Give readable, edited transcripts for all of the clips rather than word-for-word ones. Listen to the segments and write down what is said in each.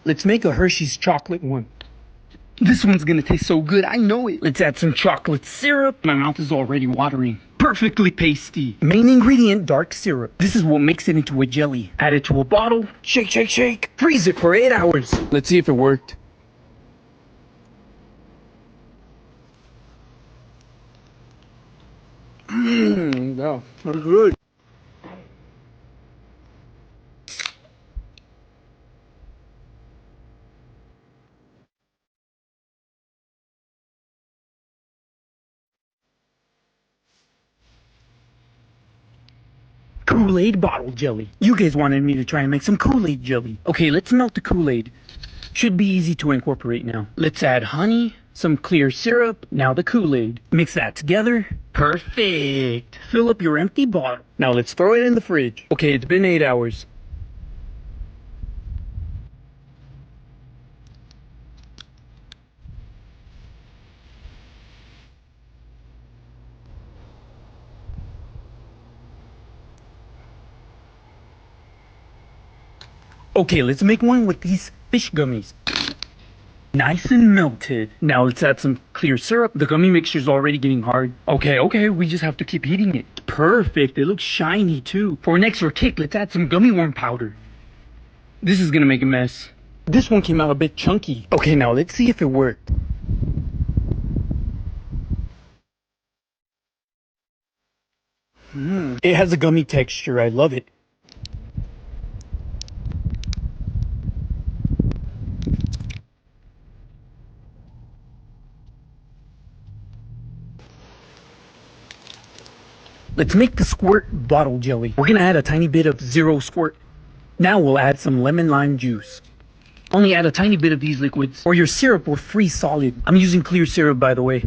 Let's make a Hershey's chocolate one. This one's gonna taste so good, I know it. Let's add some chocolate syrup. My mouth is already watering. Perfectly pasty. Main ingredient, dark syrup. This is what makes it into a jelly. Add it to a bottle. Shake, shake, shake. Freeze it for 8 hours. Let's see if it worked. Yeah, that's good. Kool-Aid bottle jelly. You guys wanted me to try and make some Kool-Aid jelly. Okay, let's melt the Kool-Aid. Should be easy to incorporate now. Let's add honey, some clear syrup, now the Kool-Aid. Mix that together. Perfect. Fill up your empty bottle. Now let's throw it in the fridge. Okay, it's been 8 hours. Okay, let's make one with these fish gummies. Nice and melted. Now let's add some clear syrup. The gummy mixture's already getting hard. Okay, we just have to keep heating it. Perfect, it looks shiny too. For an extra kick, let's add some gummy worm powder. This is gonna make a mess. This one came out a bit chunky. Okay, now let's see if it worked. It has a gummy texture, I love it. Let's make the squirt bottle jelly. We're gonna add a tiny bit of zero squirt. Now we'll add some lemon lime juice. Only add a tiny bit of these liquids, or your syrup will freeze solid. I'm using clear syrup, by the way.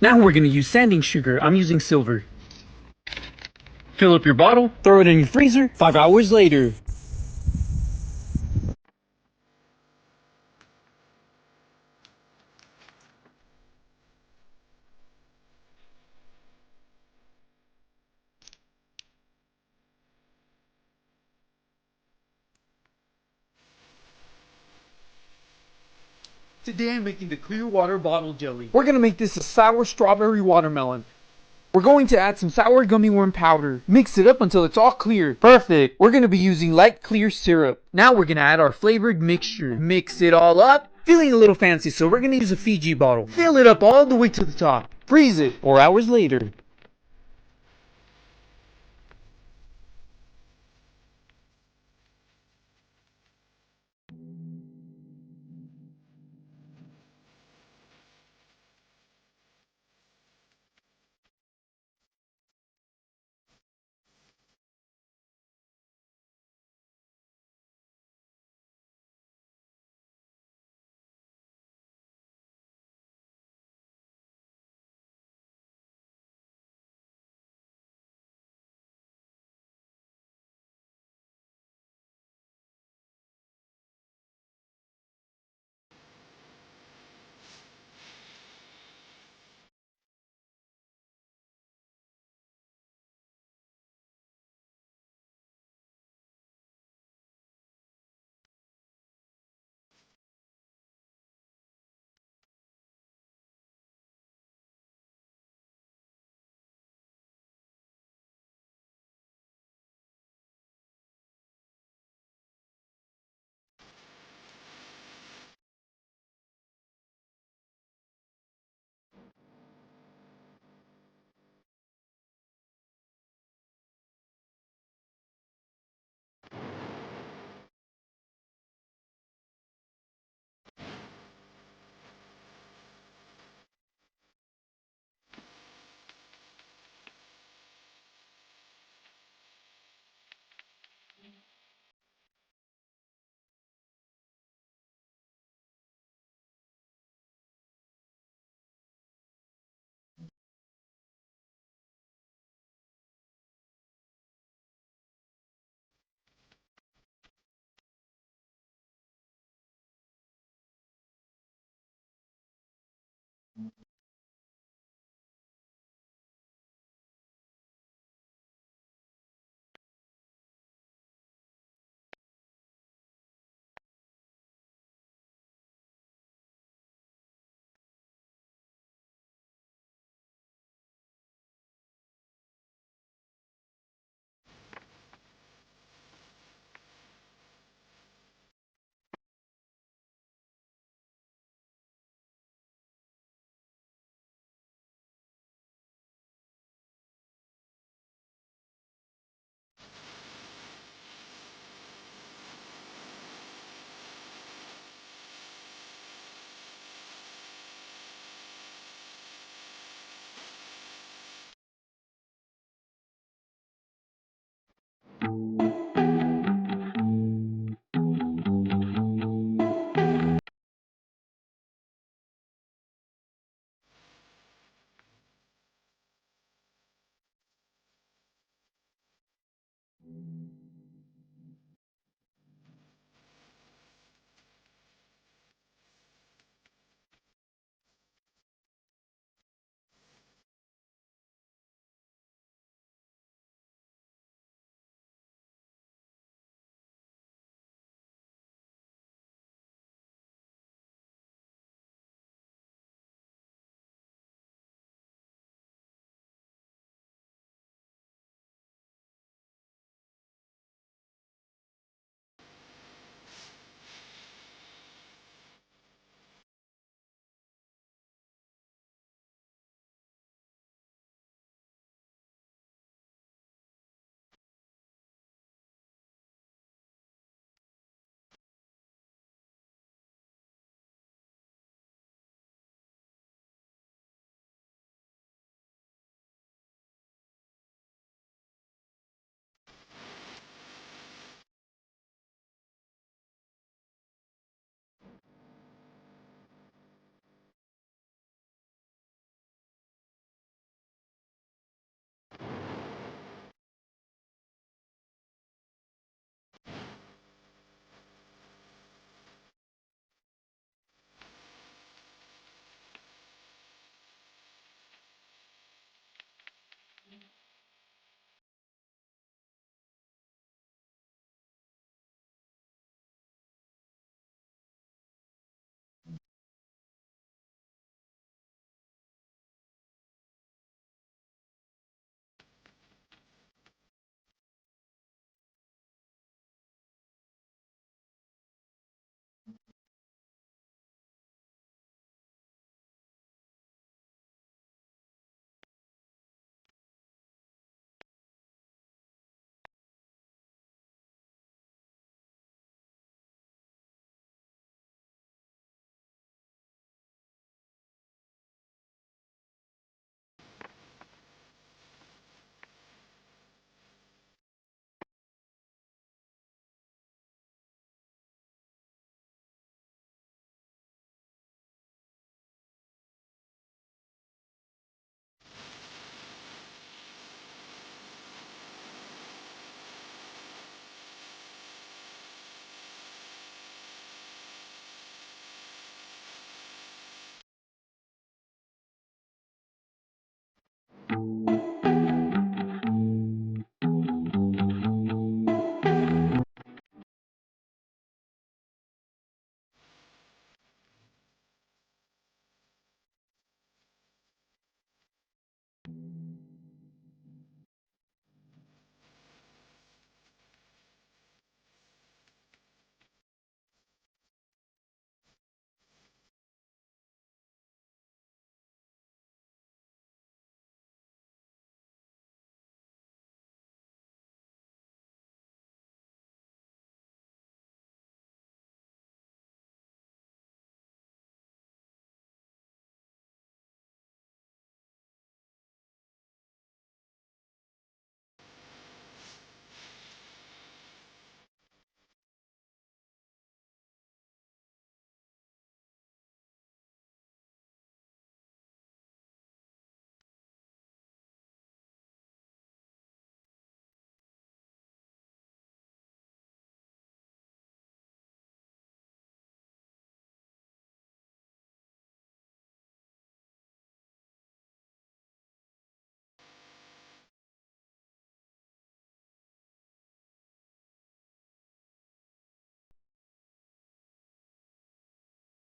Now we're gonna use sanding sugar. I'm using silver. Fill up your bottle, throw it in your freezer. 5 hours later. Today I'm making the clear water bottle jelly. We're gonna make this a sour strawberry watermelon. We're going to add some sour gummy worm powder. Mix it up until it's all clear. Perfect. We're going to be using light clear syrup. Now we're going to add our flavored mixture. Mix it all up. Feeling a little fancy, so we're going to use a Fiji bottle. Fill it up all the way to the top. Freeze it 4 hours later.